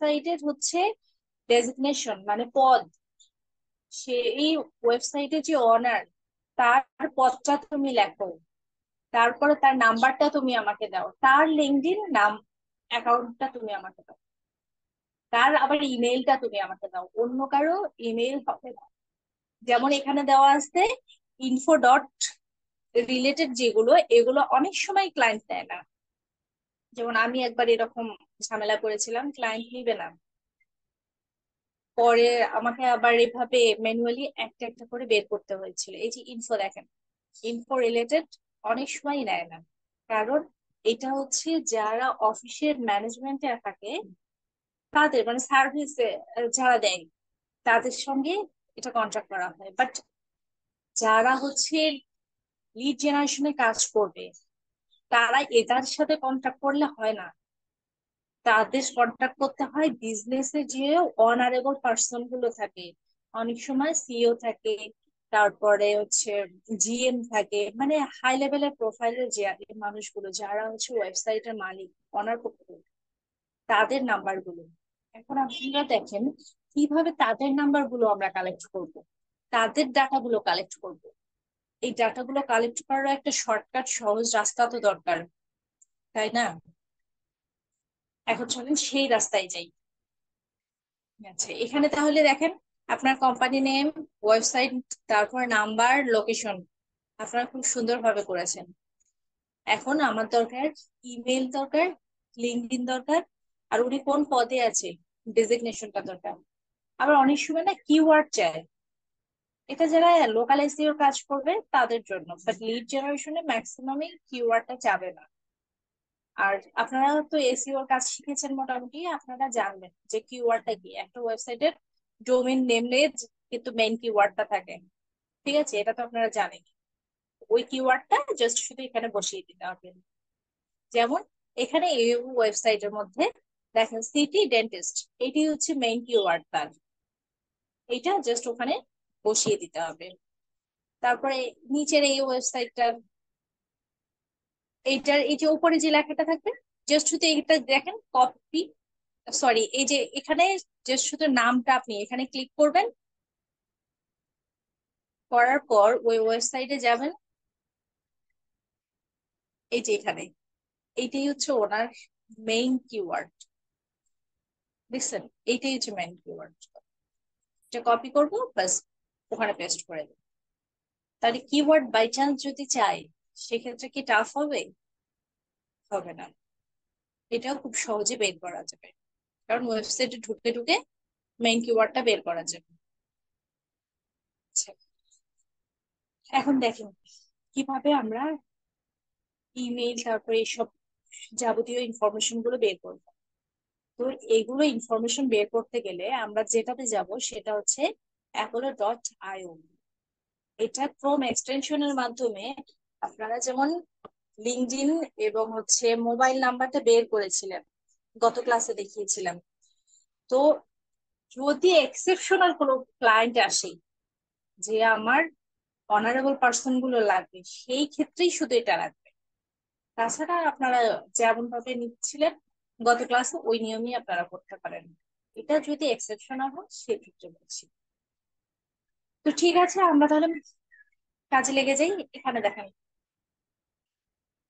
ওয়েবসাইটের হচ্ছে ডেজিগনেশন মানে পদ, সেই ওয়েবসাইটে যে অনার তার পদটা তুমি লেখো, তারপরে তার নাম্বারটা তুমি আমাকে দাও, তার লিঙ্কডইন নাম অ্যাকাউন্টটা তুমি আমাকে দাও, তার আবার ইমেইলটা তুমি আমাকে দাও, অন্য কারো ইমেইল হবে না। যেমন এখানে দেওয়া আছে ইনফো ডট রিলেটেড, যেগুলো এগুলো অনেক সময় ক্লায়েন্ট নেয় না। যেমন আমি একবার এরকম ঝামেলা করেছিলাম, ক্লায়েন্ট নিবে না, পরে আমাকে আবার এভাবে ম্যানুয়ালি একটা একটা করে বের করতে হয়েছিল। এই যে ইনফো দেখেন, ইনফো রিলেটেড অনেক সময় নেয় না, কারণ এটা হচ্ছে যারা অফিসের ম্যানেজমেন্টে থাকে তাদের মানে সার্ভিসে যারা দেয় তাদের সঙ্গে এটা কন্ট্রাক্ট করা হয়। বাট যারা হচ্ছে লিড জেনারেশনে কাজ করবে তারা এটার সাথে কন্ট্যাক্ট করলে হয় না, তাদের কন্ট্যাক্ট করতে হয় বিজনেসে যে অনারেবল পার্সন গুলো থাকে, অনেক সময় সিইও থাকে, তারপরে হচ্ছে জিএম থাকে, মানে হাই লেভেলের প্রোফাইলের যে মানুষগুলো যারা হচ্ছে ওয়েবসাইটের মালিক, অনার পক্ষ, তাদের নাম্বার গুলো। এখন আপনারা দেখেন কিভাবে তাদের নাম্বার গুলো আমরা কালেক্ট করব, তাদের ডাটা গুলো কালেক্ট করব। এই ডাটা গুলো কালেক্ট করার একটা শর্টকাট সহজ রাস্তা তো দরকার, তাই না? এখন চলেন সেই রাস্তায় যাই। আচ্ছা, এখানে তাহলে দেখেন আপনার কোম্পানি নেম, ওয়েবসাইট, তারপর নাম্বার, লোকেশন আপনারা খুব সুন্দরভাবে করেছেন। এখন আমার দরকার ইমেল দরকার, লিঙ্কডইন দরকার, আর উনি কোন পদে আছে ডেজিগনেশনটা দরকার। আবার অনেক সময় না কিওয়ার্ড চায়, এটা যারা লোকাল এসইও কাজ করবে তাদের জন্য, বাট লিড জেনারেশনে ম্যাক্সিমামই কিওয়ার্ডটা চাবে না। আর আপনারা তো এসইও এর কাজ শিখেছেন মোটামুটি, আপনারা জানবেন যে কিওয়ার্ডটা কি। একটা ওয়েবসাইটের ডোমেইন নেমে কিন্তু মেইন কিওয়ার্ডটা থাকে, ঠিক আছে? এটা তো আপনারা জানেন। ওই কিওয়ার্ডটা জাস্ট শুধু এখানে বসিয়ে দিতে হবে। যেমন এখানে এই ওয়েবসাইটের মধ্যে দেখেন সিটি ডেন্টিস্ট, এটি হচ্ছে মেইন কিওয়ার্ড তার, এইটা জাস্ট ওখানে বসিয়ে দিতে হবে। তারপরে নিচের এই ওয়েবসাইটটার এইটার এই যে উপরে যে লেখাটা থাকবে জাস্ট শুধু এইটা দেখেন কপি, সরি এই যে এখানে জাস্ট শুধু নামটা আপনি এখানে ক্লিক করবেন, করার পর ওই ওয়েবসাইটে যাবেন, এই যে এখানে এইটাই হচ্ছে ওনার মেইন কিওয়ার্ড, দেখছেন? এইটাই হচ্ছে মেইন কিওয়ার্ড। এটা কপি করবো, বাস ওখানে পেস্ট করে দেবো। তাহলে কিওয়ার্ড বাই চান্স যদি চাই সেক্ষেত্রে কি টাফ হবে? হবে না, এটাও খুব সহজে বের করা যাবে, কারণ ওয়েবসাইটে ঢুকে ঢুকে মেইন কিওয়ার্ডটা বের করা যাবে। আচ্ছা, এখন দেখেন কিভাবে আমরা ইমেইল তারপরে এইসব যাবতীয় ইনফরমেশন গুলো বের করবো। তো এইগুলো ইনফরমেশন বের করতে গেলে আমরা যেটাতে যাব সেটা হচ্ছে apollo.io। এটা ক্রোম এক্সটেনশনের মাধ্যমে আপনারা যেমন লিঙ্কডইন এবং হচ্ছে মোবাইল নাম্বারটা বের করেছিলেন, গত ক্লাসে দেখিয়েছিলাম। তো যদি এক্সেপশনাল কোনো ক্লায়েন্ট আসে যে আমার অনারেবল পার্সন গুলো লাগবে, সেই ক্ষেত্রেই শুধু এটা লাগবে। তাছাড়া আপনারা যেমন ভাবে নিচ্ছিলেন গত ক্লাসে ওই নিয়মই আপনারা করতে পারেন। এটা যদি এক্সেপশনাল হয় সেক্ষেত্রে বলছি। তো ঠিক আছে, আমরা তাহলে কাজে লেগে যাই। এখানে দেখেন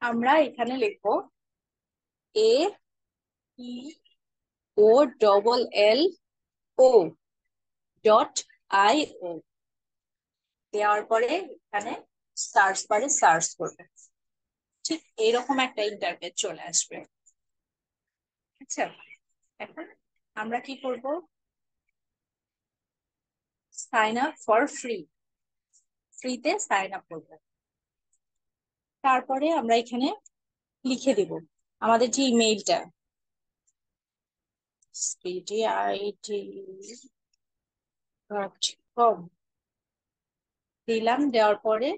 আমরা এখানে লিখবো A E O double L O dot I O, দেওয়ার পরে এখানে সার্চ বারে সার্চ করবে, ঠিক এইরকম একটা ইন্টারফেস চলে আসবে। আচ্ছা, এখন আমরা কি করব, সাইন আপ ফর ফ্রি, ফ্রিতে সাইন আপ করবো। তারপরে আমরা এখানে লিখে দিব আমাদের যে ইমেইলটা, spdit.com দিলাম। দেওয়ার পরে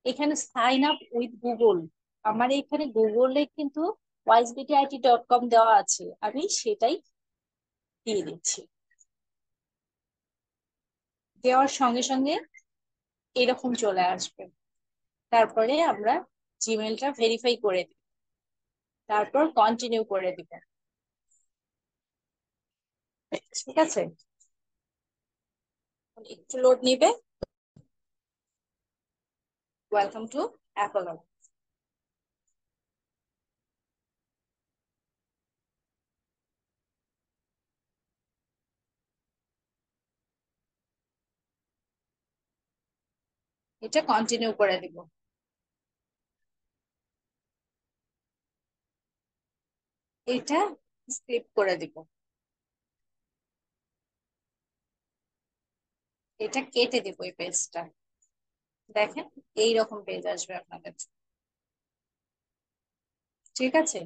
এখানে সাইন আপ উইথ গুগল, আমার এখানে গুগলে কিন্তু wisbtit.com দেওয়া আছে, আমি সেটাই দিয়ে দিচ্ছি। দেওয়ার সঙ্গে সঙ্গে এরকম চলে আসবে। তারপরে আমরা জিমেলটা ভেরিফাই করে দিব, তারপর কন্টিনিউ করে দিব। ঠিক আছে, একটু লোড নিবে। Welcome to Apollo. এটা কন্টিনিউ করে দিব। এটা স্কিপ করে দিব। এটা কেটে দিব এই পেজটা। দেখেন, এইরকম পেজ আসবে আপনাদের। ঠিক আছে,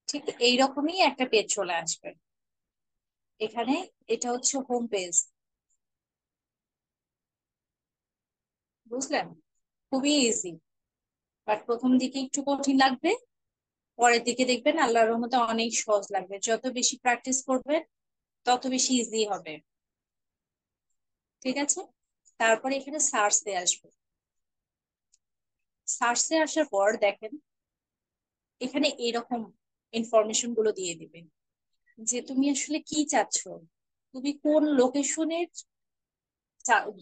ঠিক এইরকমই একটা পেজ চলে আসবে এখানে। এটা হচ্ছে হোম পেজ, বুঝলেন? খুবই ইজি, বাট প্রথম দিকে একটু কঠিন লাগবে। পরের দিকে দেখবেন আল্লাহর রহমতে অনেক সহজ লাগবে। যত বেশি প্র্যাকটিস করবেন তত বেশি ইজি হবে। ঠিক আছে, তারপরে এখানে সার্চে আসবে। সার্চে আসার পর দেখেন এখানে এরকম ইনফরমেশন গুলো দিয়ে দিবে যে তুমি আসলে কি চাচ্ছ, তুমি কোন লোকেশনে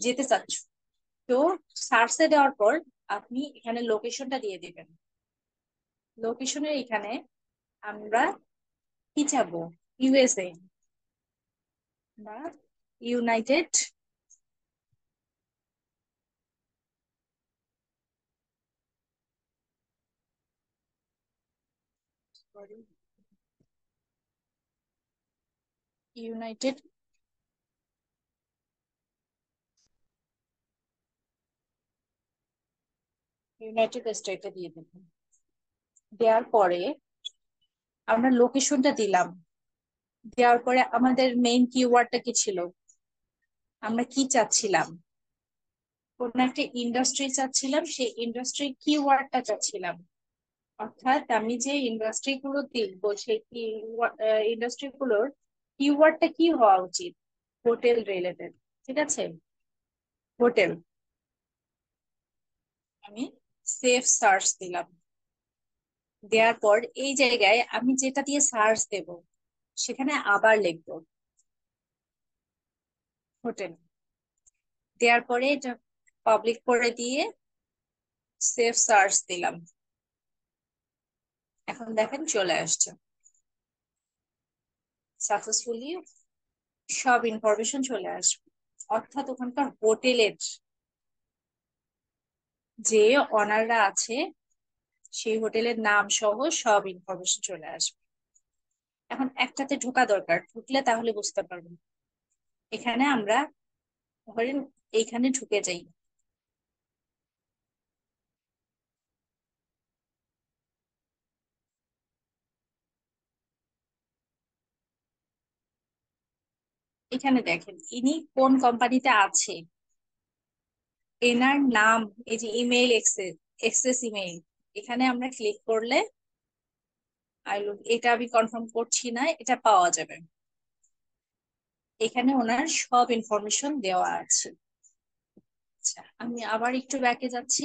যেতে চাচ্ছ। তো সার্চে দেওয়ার পর আপনি এখানে লোকেশনটা দিয়ে দিবেন। লোকেশনের এখানে আমরা কি চাবো, ইউএসএ বা ইউনাইটেড, সরি, ইউনাইটেড, ইউনাইটেড স্টেটে দিয়ে দেবেন। দেওয়ার পরে আমরা লোকেশনটা দিলাম। দেওয়ার পরে আমাদের মেইন কিওয়ার্ডটা কি ছিল, আমরা কি চাচ্ছিলাম, কোন একটা ইন্ডাস্ট্রি চাচ্ছিলাম, সেই ইন্ডাস্ট্রি কিওয়ার্ডটা চাচ্ছিলাম। অর্থাৎ আমি যে ইন্ডাস্ট্রি গুলো দেখবো সেই ইন্ডাস্ট্রি গুলোর কিওয়ার্ডটা কি হওয়া উচিত, হোটেল রিলেটেড। ঠিক আছে, হোটেল। আমি সেভ সার্চ দিলাম। দেওয়ার পর এই জায়গায় আমি যেটা দিয়ে সার্চ দেব সেখানে আবার লিখবো হোটেল। দেওয়ার পরে এটা পাবলিক করে দিয়ে সেভ সার্চ দিলাম। এখন দেখেন চলে আসছে সাকসেসফুলি, সব ইনফরমেশন চলে আসবে। অর্থাৎ ওখানকার হোটেলের যে অনাররা আছে সেই হোটেলের নাম সহ সব ইনফরমেশন চলে আসবে। এখন একটাতে ঢোকা দরকার, ঢুকলে তাহলে বুঝতে পারবেন। এখানে আমরা ধরেন এইখানে ঢুকে যাই। এখানে দেখেন ইনি কোন কোম্পানিতে আছে, এনার নাম, এই যে ইমেইল এক্সেস, এক্সেস ইমেইল, এখানে আমরা ক্লিক করলে এটা আমি কনফার্ম করছি না, এটা পাওয়া যাবে। এখানে ওনার সব ইনফরমেশন দেওয়া আছে। আচ্ছা, আমি আবার একটু ব্যাকে যাচ্ছি।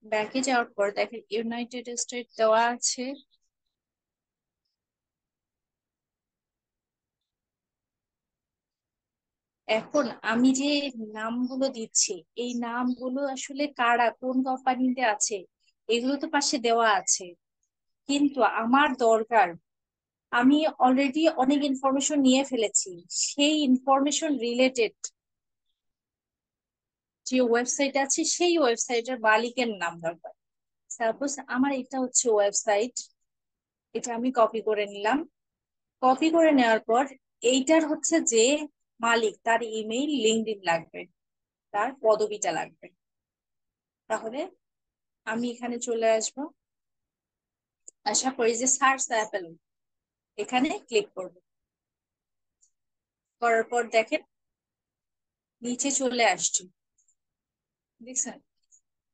ব্যাকে যাওয়ার পর দেখেন ইউনাইটেড স্টেট দেওয়া আছে। এখন আমি যে নামগুলো দিচ্ছি এই নামগুলো আসলে কারা কোন কোম্পানিতে আছে এগুলো তো পাশে দেওয়া আছে, কিন্তু আমার দরকার, আমি অলরেডি অনেক ইনফরমেশন নিয়ে ফেলেছি, সেই ইনফরমেশন রিলেটেড যে ওয়েবসাইট আছে সেই ওয়েবসাইটের মালিকের নাম দরকার। সাপোজ আমার এটা হচ্ছে ওয়েবসাইট, এটা আমি কপি করে নিলাম। কপি করে নেওয়ার পর এইটার হচ্ছে যে মালিক তার ইমেইল, লিঙ্কডইন লাগবে, তার পদবিটা লাগবে। তাহলে আমি এখানে চলে আসবো, আশা করি যে সার্চ অ্যাপেল, এখানে ক্লিক করব। করার পর দেখেন নিচে চলে আসছে, দেখছেন,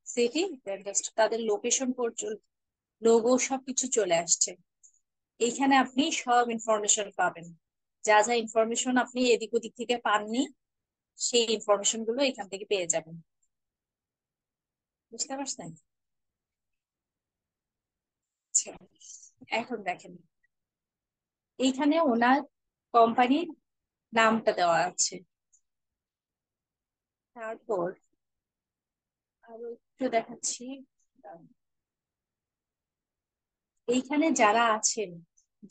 সিটি, তাদের লোকেশন পর্যন্ত, লোগো সবকিছু চলে আসছে। এইখানে আপনি সব ইনফরমেশন পাবেন, যা যা ইনফরমেশন আপনি এদিক ওদিক থেকে পাননি সেই ইনফরমেশন গুলো এখান থেকে পেয়ে যাবেন। বুঝতে পারছেন? আচ্ছা, এখন দেখেন এইখানে ওনার কোম্পানির নামটা দেওয়া আছে। তারপর আরো একটু দেখাচ্ছি। এইখানে যারা আছেন,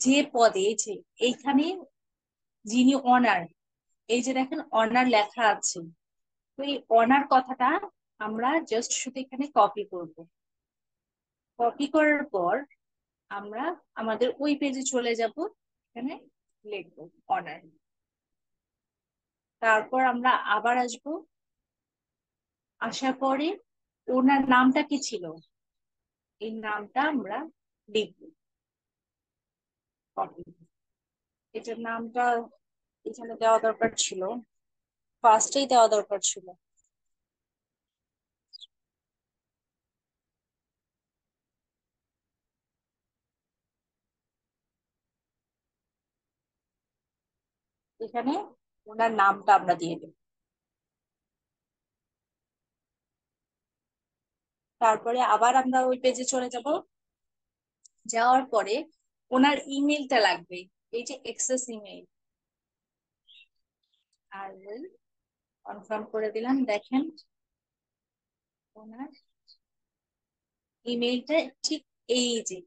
যে পদে, এই যে এইখানে যিনি অনার, এই যে দেখেন অনার লেখা আছে। তো এই অনার কথাটা আমরা জাস্ট শুধু এখানে কপি করব। কপি করার পর আমরা আমাদের ওই পেজে চলে যাব, এখানে লিখবো অনার। তারপর আমরা আবার আসব, আসার পরে ওনার নামটা কি ছিল এই নামটা আমরা লিখবো। কপি, এটার নামটা এখানে দেওয়া দরকার ছিল, ফার্স্টেই দেওয়া দরকার ছিল। এখানে ওনার নামটা আমরা দিয়ে দেব। তারপরে আবার আমরা ওই পেজে চলে যাব, যাওয়ার পরে ওনার ইমেলটা লাগবে, এই যে এক্সেস ইমেল। আর কনফার্ম করে দিলাম, দেখেন ওনার ইমেলটা ঠিক এই যে,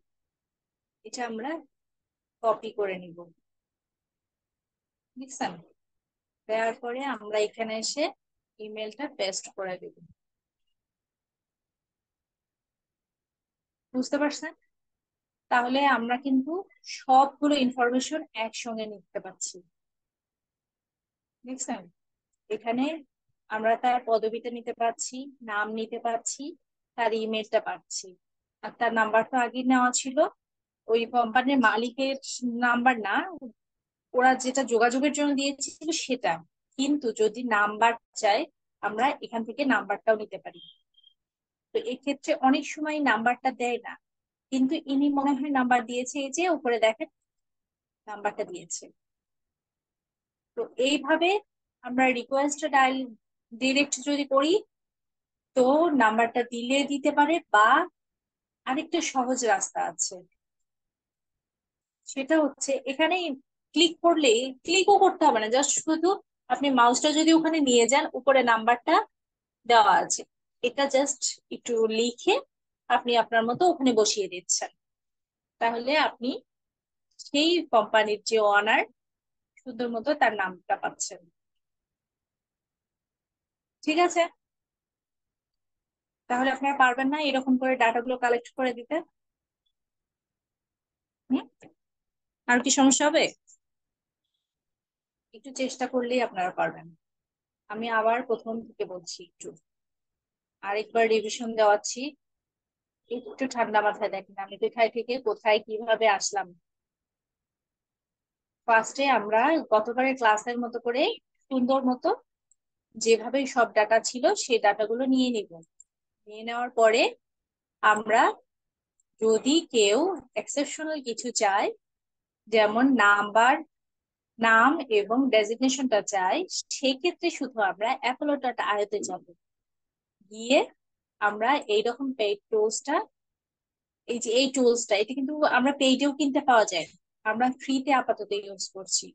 এটা আমরা কপি করে নিব, বুঝছেন? দেওয়ার পরে আমরা এখানে এসে ইমেলটা পেস্ট করে দেব। বুঝতে পারছেন? তাহলে আমরা কিন্তু সবগুলো ইনফরমেশন একসঙ্গে নিতে পারছি, বুঝছেন? এখানে আমরা তার পদবিটা নিতে পারছি, নাম নিতে পারছি, তার ইমেলটা পাচ্ছি। আর তার নাম্বার তো আগে নেওয়া ছিল, ওই কোম্পানির মালিকের নাম্বার না, ওরা যেটা যোগাযোগের জন্য দিয়েছিল সেটা। কিন্তু যদি নাম্বার চাই, আমরা এখান থেকে নাম্বারটাও নিতে পারি। তো এক্ষেত্রে অনেক সময় নাম্বারটা দেয় না, কিন্তু ইনি মনে হয় নাম্বার দিয়েছে, এই যে উপরে দেখেন নাম্বারটা দিয়েছে। তো এইভাবে আমরা রিকোয়েস্ট ডায়াল ডিরেক্ট যদি করি, তো নাম্বারটা দিলে দিতে পারে, বা আরেকটা সহজ রাস্তা আছে, সেটা হচ্ছে এখানে ক্লিক করলে, ক্লিকও করতে হবে না, জাস্ট শুধু আপনি মাউসটা যদি ওখানে নিয়ে যান, উপরে নাম্বারটা দেওয়া আছে, এটা জাস্ট একটু লিখে আপনি আপনার মতো ওখানে বসিয়ে দিচ্ছেন। তাহলে আপনি সেই কোম্পানির যে ওনার, সুন্দর মতো তার নামটা পাচ্ছেন। ঠিক আছে? তাহলে আপনারা পারবেন না এরকম করে ডাটাগুলো কালেক্ট করে দিতে? হুম? আর কি সমস্যা হবে? একটু চেষ্টা করলেই আপনারা পারবেন। আমি আবার প্রথম থেকে বলছি, একটু আরেকবার রিভিশন দেওয়াচ্ছি। একটু ঠান্ডা মাথায় দেখেন আমি কোথায় থেকে কোথায় কিভাবে আসলাম। ফার্স্টে আমরা গতবারের ক্লাসের মতো করে সুন্দর মতো যেভাবে সব ডাটা ছিল সেই ডাটাগুলো নিয়ে নিব। নিয়ে নেওয়ার পরে আমরা যদি কেউ এক্সেপশনাল কিছু চায়, যেমন নাম্বার, নাম এবং ডেজিগনেশনটা চাই, সেক্ষেত্রে শুধু আমরা অ্যাপোলো ডট আয়োতে যাব। গিয়ে আমরা এইরকম পেইড টুলসটা, এই যে এই টুলসটা, এটা কিন্তু আমরা পেইডেও কিনতে পাওয়া যায়, আমরা ফ্রিতে আপাতত ইউজ করছি।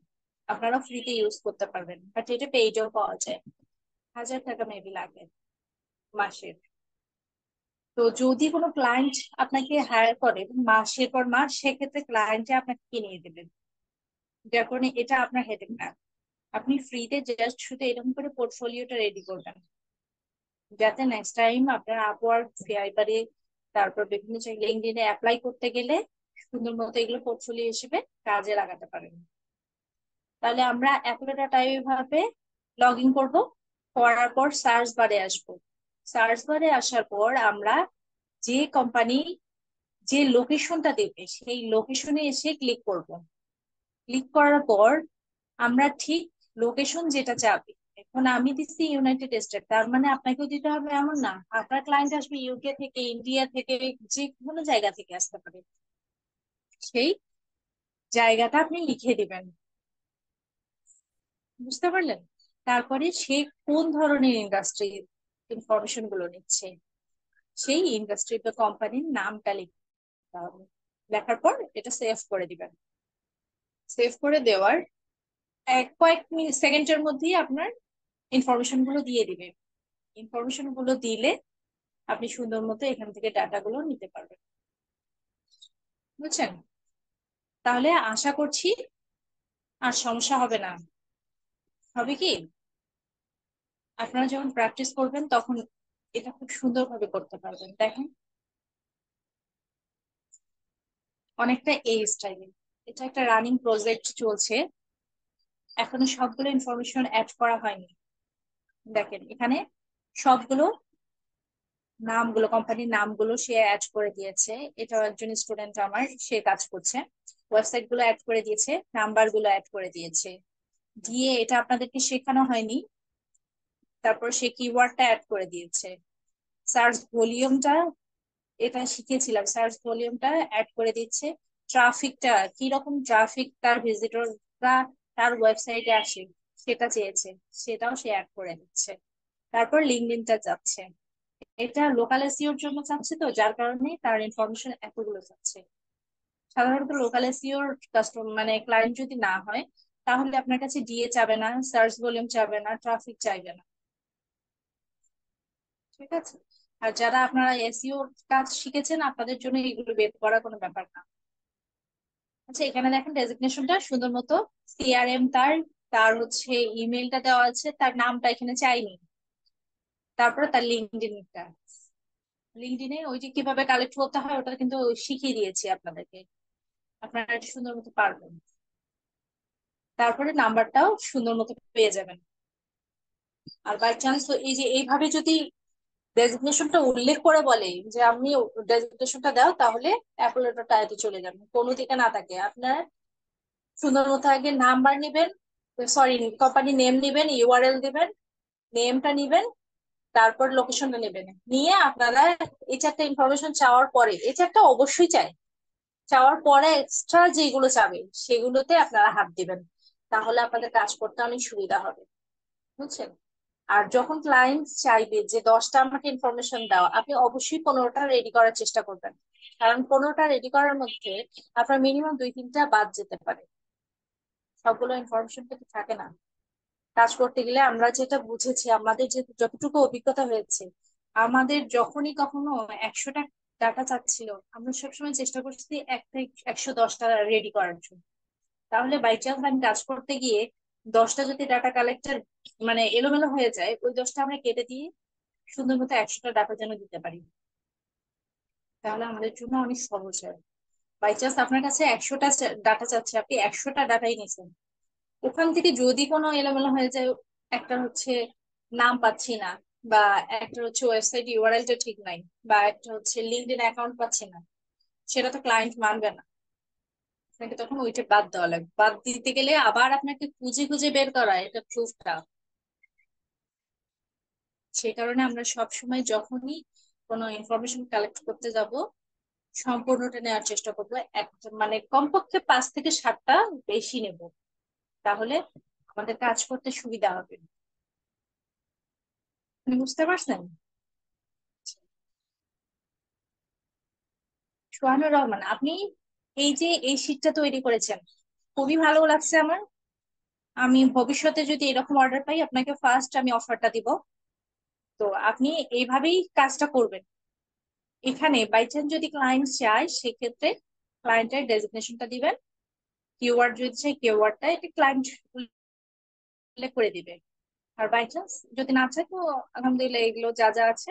আপনারা ফ্রিতে ইউজ করতে পারবেন, বাট এটা পেইডেও পাওয়া যায়। 1000 টাকা মেবি লাগে মাসের। তো যদি কোনো ক্লায়েন্ট আপনাকে হায়ার করে মাসের পর মাস, সেক্ষেত্রে ক্লায়েন্টে আপনাকে কিনিয়ে দেবেন, যার কারণে এটা আপনার হেডেক না। আপনি ফ্রিতে জাস্ট শুধু এরকম করে পোর্টফোলিওটা রেডি করবেন, যাতে নেক্সট টাইম আপনার আপওয়ার্ক, ফিয়ারবারে, তারপর বিভিন্ন জায়গায় লিঙ্কডইনে অ্যাপ্লাই করতে গেলে সুন্দর মতো এগুলো পোর্টফোলিও হিসেবে কাজে লাগাতে পারেন। তাহলে আমরা অ্যাপোলো ডাটা এইভাবে লগ ইন করবো, করার পর সার্চ বারে আসবো। সার্চ বারে আসার পর আমরা যে কোম্পানি যে লোকেশনটা দেবে সেই লোকেশনে এসে ক্লিক করব। ক্লিক করার পর আমরা ঠিক লোকেশন যেটা চাবে, এখন আমি দিচ্ছি ইউনাইটেড স্টেট, তার মানে আপনাকেও দিতে হবে এমন না। আপনার ক্লায়েন্ট আসবে ইউকে থেকে, ইন্ডিয়া থেকে, যে কোনো জায়গা থেকে আসতে পারে, সেই জায়গাটা আপনি লিখে দিবেন। বুঝতে পারলেন? তারপরে সে কোন ধরনের ইন্ডাস্ট্রির ইনফরমেশন গুলো নিচ্ছে, সেই ইন্ডাস্ট্রি বা কোম্পানির নামটা লিখতে হবে। লেখার পর এটা সেভ করে দিবেন। সেভ করে দেওয়ার কয়েক মিনিট সেকেন্ডের মধ্যেই আপনার ইনফরমেশন গুলো দিয়ে দিবে। ইনফরমেশন গুলো দিলে আপনি সুন্দর মতো এখান থেকে ডাটা গুলো নিতে পারবেন। বুঝছেন? তাহলে আশা করছি আর সমস্যা হবে না। হবে কি, আপনারা যখন প্র্যাকটিস করবেন তখন এটা খুব সুন্দরভাবে করতে পারবেন। দেখেন, অনেকটা এই স্টাইলে এটা একটা রানিং প্রজেক্ট চলছে, এখনো সবগুলো ইনফরমেশন অ্যাড করা হয়নি। দেখেন এখানে সবগুলো নামগুলো, কোম্পানির নামগুলো সে অ্যাড করে দিয়েছে। এটাও একজন স্টুডেন্ট আমার, সে কাজ করছে। ওয়েবসাইট গুলো অ্যাড করে দিয়েছে, নাম্বার গুলো অ্যাড করে দিয়েছে। দিয়ে এটা আপনাদেরকে শেখানো হয়নি, তারপর সে কিওয়ার্ডটা অ্যাড করে দিয়েছে। সার্চ ভলিউমটা, এটা শিখেছিলাম, সার্চ ভলিউমটা অ্যাড করে দিচ্ছে। ট্রাফিকটা, কি রকম ট্রাফিক তার ভিজিটররা তার ওয়েবসাইটে আসে সেটা চেয়েছে, সেটাও সে অ্যাড করে দিচ্ছে। তারপর লিঙ্কডইনটা যাচ্ছে, এটা লোকাল এসইওর জন্য চাচ্ছে, তো যার কারণে তার ইনফরমেশন এতগুলো চাচ্ছে। সাধারণত লোকাল এসইওর কাস্টমার মানে ক্লায়েন্ট যদি না হয়, তাহলে আপনার কাছে ডিএ চাবে না, সার্চ ভলিউম চাবে না, ট্রাফিক চাইবে না। ঠিক আছে? আর যারা আপনারা এসইও কাজ শিখেছেন, আপনাদের জন্য এগুলো বের করা কোনো ব্যাপার না। আচ্ছা, এখানে দেখেন ডেজিগনেশনটা সুন্দর মতো সিআরএম, তার তার হচ্ছে ইমেলটা দেওয়া আছে, তার নামটা এখানে চাইনি। তারপরে তার লিঙ্কডইনটা, লিঙ্কডইনে ওই যে কিভাবে কালেক্ট করতে হয় ওটা কিন্তু শিখিয়ে দিয়েছি আপনাদেরকে, আপনারা এটা সুন্দর মতো পারবেন। তারপরে নাম্বারটাও সুন্দর মতো পেয়ে যাবেন। আর বাই চান্স এই যে এইভাবে যদি ডেজিগনেশনটা উল্লেখ করে বলে যে আপনি ডেজিগনেশনটা দাও, তাহলে অ্যাপোলোটা এতে চলে যাবে, কোনো দিকে না থাকে। আপনার সুন্দর মতো আগে নাম্বার নিবেন, সরি কোম্পানি নেম নিবেন, ইউআরএল দিবেন, নেমটা নিবেন, তারপর লোকেশনটা নেবেন। নিয়ে আপনারা এই চারটা ইনফরমেশন চাওয়ার পরে, এই চারটা অবশ্যই চাই, চাওয়ার পরে এক্সট্রা যেগুলো চাবে সেগুলোতে আপনারা হাত দিবেন। তাহলে আপনাদের কাজ করতে অনেক সুবিধা হবে। বুঝছেন? আর যখন ক্লায়েন্ট চাইবে যে 10টা আমাকে ইনফরমেশন দাও, আপনি অবশ্যই 15টা রেডি করার চেষ্টা করবেন। কারণ 15টা রেডি করার মধ্যে আপনার মিনিমাম 2-3টা বাদ যেতে পারে। সবগুলো ইনফরমেশন কিন্তু থাকে না। কাজ করতে গেলে আমরা যেটা বুঝেছি, আমাদের যে যতটুকু অভিজ্ঞতা হয়েছে, আমাদের যখনই কখনো 100টা ডাটা চাচ্ছিল, আমরা সবসময় চেষ্টা করছি একটা 110টা রেডি করার জন্য। তাহলে বাই চান্স আমি কাজ করতে গিয়ে 10টা যদি ডাটা কালেক্টর মানে এলোমেলো হয়ে যায়, ওই 10টা আমরা কেটে দিয়ে সুন্দর মতো 100টা ডাটা যেন দিতে পারি, তাহলে আমাদের জন্য অনেক সহজ হয়। বাই চান্স আপনার কাছে 100টা ডাটা চাচ্ছে, আপনি 100টা ডাটাই নিছেন, ওখান থেকে যদি কোনো এলোমেলো হয়ে যায়, একটা হচ্ছে নাম পাচ্ছি না, বা একটা হচ্ছে ওয়েবসাইট ইউআরএলটা ঠিক নাই, বা একটা হচ্ছে লিঙ্কডইন অ্যাকাউন্ট পাচ্ছি না, সেটা তো ক্লায়েন্ট মানবে না। আপনাকে তখন ওইটা বাদ দেওয়া লাগবে, বাদ দিতে গেলে আবার আপনাকে খুঁজে খুঁজে বের করা এটা প্রুফটা। সেই কারণে আমরা সব সময় যখনই কোনো ইনফরমেশন কালেক্ট করতে যাব, সম্পূর্ণটা নেওয়ার চেষ্টা করবো। একটা মানে কমপক্ষে 5 থেকে 7টা বেশি নেব, তাহলে আমাদের কাজ করতে সুবিধা হবে। আপনি বুঝতে পারছেন? সোহানুর রহমান, আপনি এই যে এই শীটটা তৈরি করেছেন, খুবই ভালো লাগছে আমার। আমি ভবিষ্যতে যদি এরকম অর্ডার পাই, আপনাকে ফার্স্ট আমি অফারটা দিব। তো আপনি এইভাবেই কাজটা করবেন। এখানে বাই চান্স যদি ক্লায়েন্ট চায়, সেক্ষেত্রে ক্লায়েন্টের ডেজিগনেশনটা দিবেন। কিওয়ার্ড যদি চাই, কিওয়ার্ডটা এটা ক্লায়েন্ট উল্লেখ করে দিবে। আর বাই চান্স যদি না চায়, তো আলহামদুলিল্লাহ এগুলো যা যা আছে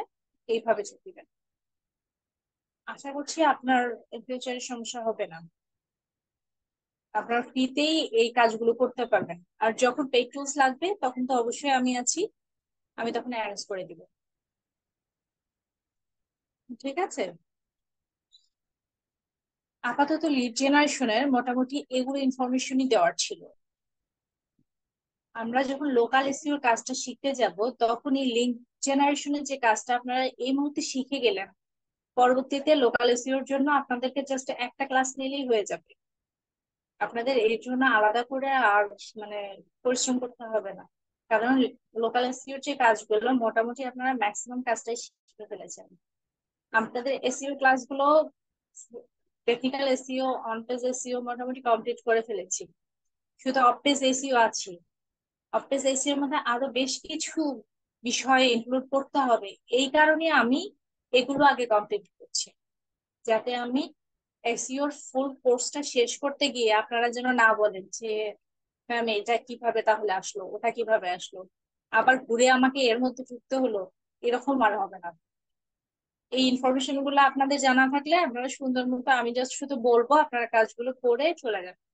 এইভাবে চেক দিবেন। আশা করছি আপনার ফিউচারে সমস্যা হবে না, আপনার ফ্রিতেই এই কাজগুলো করতে পারবেন। আর যখন পেইড টুলস লাগবে তখন তো অবশ্যই আমি আছি, আমি তখন অ্যারেঞ্জ করে দিব। ঠিক আছে? আপাতত লিড জেনারেশনের মোটামুটি এগুলো ইনফরমেশনই দেওয়ার ছিল। আমরা যখন লোকাল এসইওর কাজটা শিখতে যাব, তখন এই লিঙ্ক জেনারেশনের যে কাজটা আপনারা এই মুহূর্তে শিখে গেলেন, পরবর্তীতে লোকাল এসইওর জন্য আপনাদেরকে জাস্ট একটা ক্লাস নিলেই হয়ে যাবে। আপনাদের এর জন্য আলাদা করে আর মানে পরিশ্রম করতে হবে না। কারণ লোকাল এসইওর যে কাজগুলো মোটামুটি আপনারা ম্যাক্সিমাম কাজটাই শিখে ফেলেছেন। আপনাদের এসইও ক্লাসগুলো technical SEO, on page SEO মোটামুটি কমপ্লিট করে ফেলেছি, শুধু অফ পেজ এসইও আছে। অফ পেজ এসইও এর মধ্যে আরো বেশ কিছু বিষয় ইনক্লুড করতে হবে, এই কারণে আমি এগুলো আগে কমপ্লিট করছি, যাতে আমি এসইওর ফুল কোর্সটা শেষ করতে গিয়ে আপনারা যেন না বলেন যে ম্যাম এটা কিভাবে তাহলে আসলো, ওটা কিভাবে আসলো, আবার ঘুরে আমাকে এর মধ্যে ঢুকতে হলো, এরকম আর হবে না। এই ইনফরমেশন গুলো আপনাদের জানা থাকলে আপনারা সুন্দর মতো, আমি জাস্ট শুধু বলবো আপনারা কাজগুলো করে চলে যাবেন।